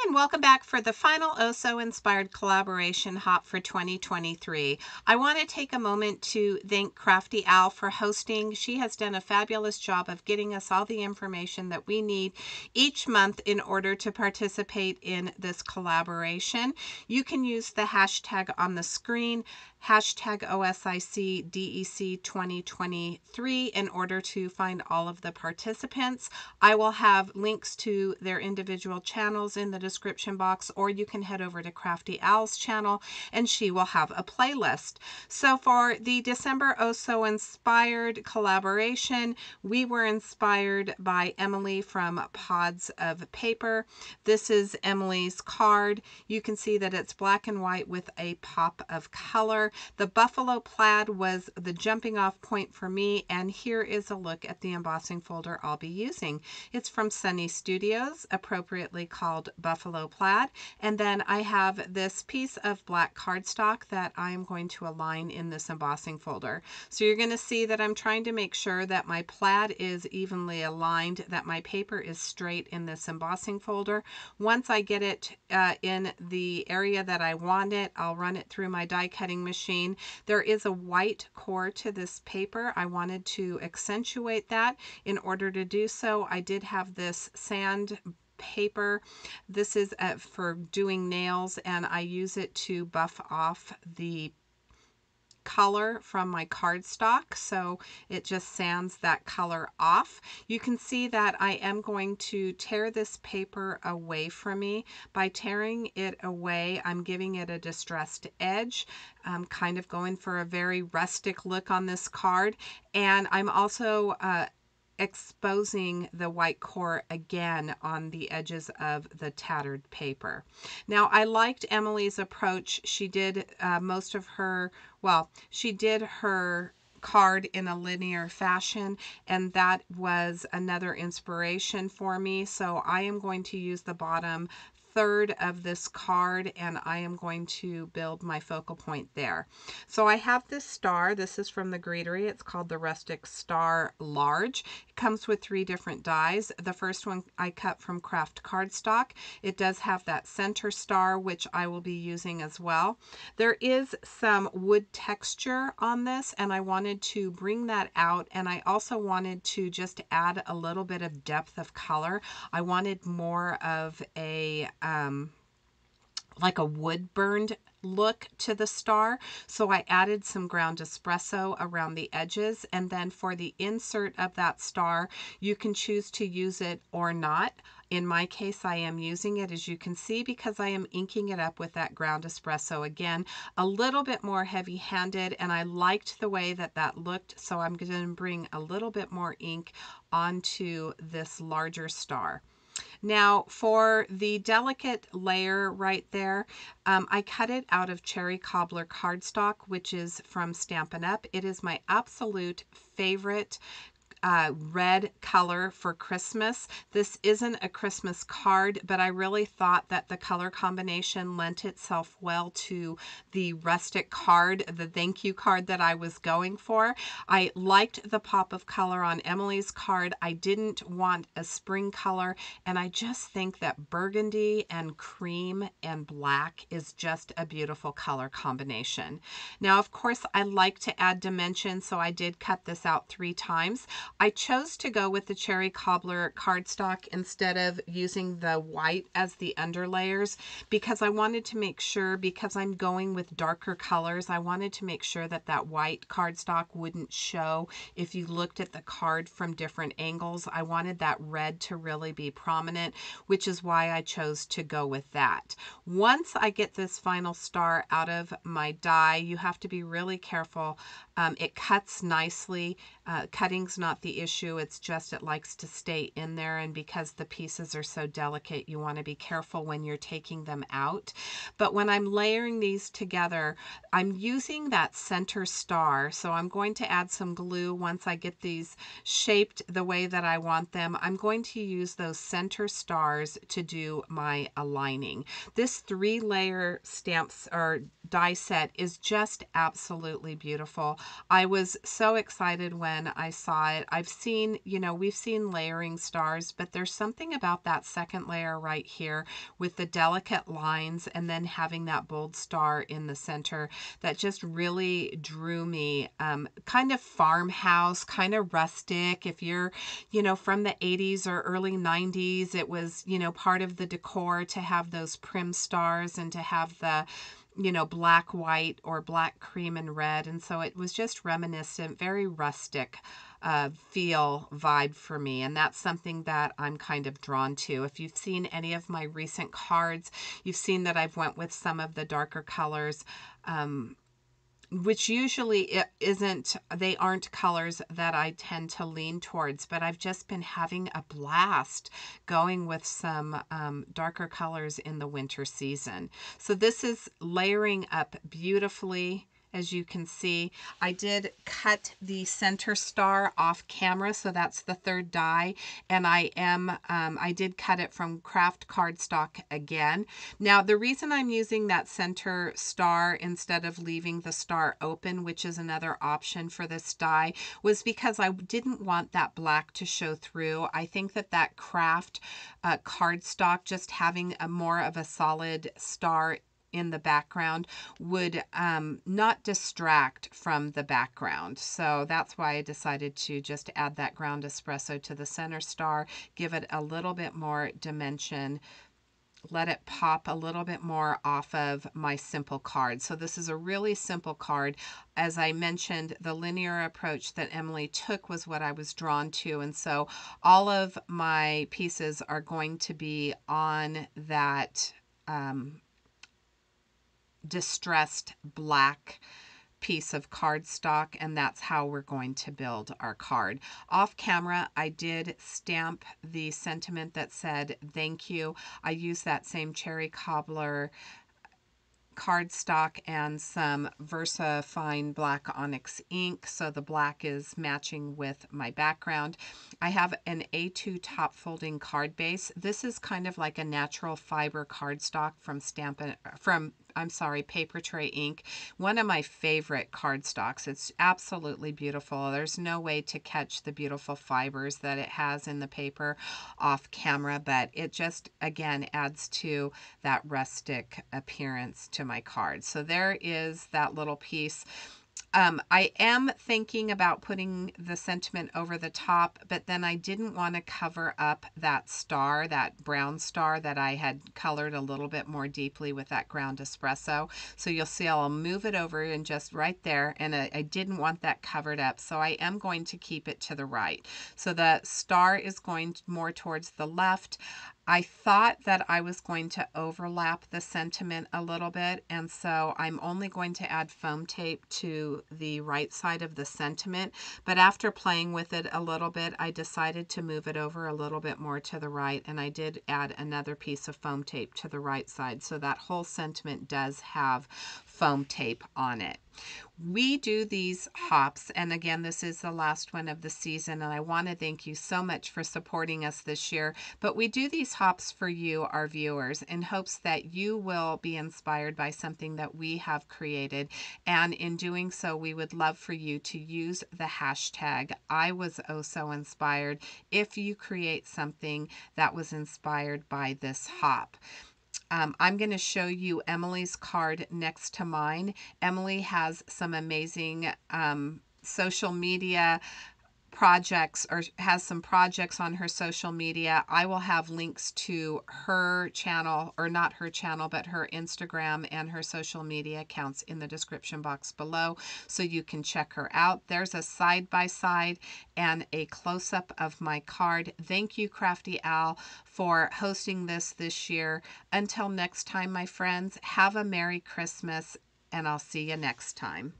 and welcome back for the final Oso inspired collaboration hop for 2023. I want to take a moment to thank Crafty Owl for hosting. She has done a fabulous job of getting us all the information that we need each month in order to participate in this collaboration. You can use the hashtag on the screen, hashtag OSICDEC 2023, in order to find all of the participants. I will have links to their individual channels in the description box, or you can head over to Crafty Owl's channel and she will have a playlist. So for the December Oso inspired collaboration, we were inspired by Emily from Pods of Paper. This is Emily's card. You can see that it's black and white with a pop of color. The buffalo plaid was the jumping off point for me, and here is a look at the embossing folder I'll be using. It's from Sunny Studios, appropriately called Buffalo Plaid. And then I have this piece of black cardstock that I'm going to align in this embossing folder. So you're going to see that I'm trying to make sure that my plaid is evenly aligned, that my paper is straight in this embossing folder. Once I get it in the area that I want it, I'll run it through my die cutting machine. There is a white core to this paper. I wanted to accentuate that. In order to do so, I did have this sand paper. This is for doing nails, and I use it to buff off the color from my cardstock, so it just sands that color off. You can see that I am going to tear this paper away from me. By tearing it away, I'm giving it a distressed edge. I'm kind of going for a very rustic look on this card, and I'm also exposing the white core again on the edges of the tattered paper. Now, I liked Emily's approach. She did most of her, well, she did her card in a linear fashion, and that was another inspiration for me. So I am going to use the bottom third of this card, and I am going to build my focal point there. So I have this star. This is from the Greetery. It's called the Rustic Star Large. It comes with 3 different dies. The first one I cut from craft cardstock. It does have that center star, which I will be using as well. There is some wood texture on this, and I wanted to bring that out, and I also wanted to just add a little bit of depth of color. I wanted more of a like a wood burned look to the star, so I added some ground espresso around the edges. And then for the insert of that star, you can choose to use it or not. In my case, I am using it, as you can see, because I am inking it up with that ground espresso. Again, a little bit more heavy-handed, and I liked the way that that looked, so I'm going to bring a little bit more ink onto this larger star. Now, for the delicate layer right there, I cut it out of cherry cobbler cardstock, which is from Stampin' Up. It is my absolute favorite red color for Christmas. This isn't a Christmas card, but I really thought that the color combination lent itself well to the rustic card, the thank you card that I was going for. I liked the pop of color on Emily's card. I didn't want a spring color, and I just think that burgundy and cream and black is just a beautiful color combination. Now, of course, I like to add dimension, so I did cut this out 3 times. I chose to go with the cherry cobbler cardstock instead of using the white as the underlayers, because I wanted to make sure, because I'm going with darker colors, I wanted to make sure that that white cardstock wouldn't show if you looked at the card from different angles. I wanted that red to really be prominent, which is why I chose to go with that. Once I get this final star out of my die, you have to be really careful. It cuts nicely. Cutting's not the issue, it's just it likes to stay in there, and because the pieces are so delicate, you want to be careful when you're taking them out. But when I'm layering these together, I'm using that center star, so I'm going to add some glue once I get these shaped the way that I want them. I'm going to use those center stars to do my aligning. This 3-layer stamps or die set is just absolutely beautiful. I was so excited when I saw it. I've seen, we've seen layering stars, but there's something about that second layer right here with the delicate lines and then having that bold star in the center that just really drew me. Kind of farmhouse, kind of rustic. If you're, from the 80s or early 90s, it was, part of the decor to have those prim stars and to have the black, white, or black, cream, and red. And so it was just reminiscent, very rustic feel vibe for me. And that's something that I'm kind of drawn to. If you've seen any of my recent cards, you've seen that I've went with some of the darker colors. Which usually they aren't colors that I tend to lean towards, but I've just been having a blast going with some darker colors in the winter season. So this is layering up beautifully. As you can see, I did cut the center star off camera, so that's the third die, and I did cut it from craft cardstock again. Now, the reason I'm using that center star instead of leaving the star open, which is another option for this die, was because I didn't want that black to show through. I think that craft cardstock, just having a more of a solid star in the background would not distract from the background. So that's why I decided to just add that ground espresso to the center star, give it a little bit more dimension, let it pop a little bit more off of my simple card. So this is a really simple card. As I mentioned, the linear approach that Emily took was what I was drawn to. And so all of my pieces are going to be on that distressed black piece of cardstock, and that's how we're going to build our card. Off camera, I did stamp the sentiment that said thank you. I used that same cherry cobbler cardstock and some Versa Fine Black Onyx ink, so the black is matching with my background. I have an A2 top folding card base. This is kind of like a natural fiber cardstock from Paper Tray Ink. One of my favorite cardstocks. It's absolutely beautiful. There's no way to catch the beautiful fibers that it has in the paper off camera, but it just, again, adds to that rustic appearance to my card. So there is that little piece. I am thinking about putting the sentiment over the top, but then I didn't want to cover up that star, that brown star that I had colored a little bit more deeply with that ground espresso. So you'll see I'll move it over and just right there, and I didn't want that covered up, so I am going to keep it to the right. So the star is going more towards the left. I thought that I was going to overlap the sentiment a little bit, and so I'm only going to add foam tape to the right side of the sentiment, but after playing with it a little bit, I decided to move it over a little bit more to the right, and I did add another piece of foam tape to the right side, so that whole sentiment does have foam tape on it. We do these hops, and again, this is the last one of the season, and I want to thank you so much for supporting us this year. But we do these hops for you, our viewers, in hopes that you will be inspired by something that we have created. And in doing so, we would love for you to use the hashtag #IWasOhSoInspired if you create something that was inspired by this hop. I'm going to show you Emily's card next to mine. Emily has some amazing social media projects, or has some projects on her social media. I will have links to her channel, or not her channel, but her Instagram and her social media accounts in the description box below, so you can check her out. There's a side-by-side and a close-up of my card. Thank you, Crafty Al, for hosting this year. Until next time, my friends, have a Merry Christmas, and I'll see you next time.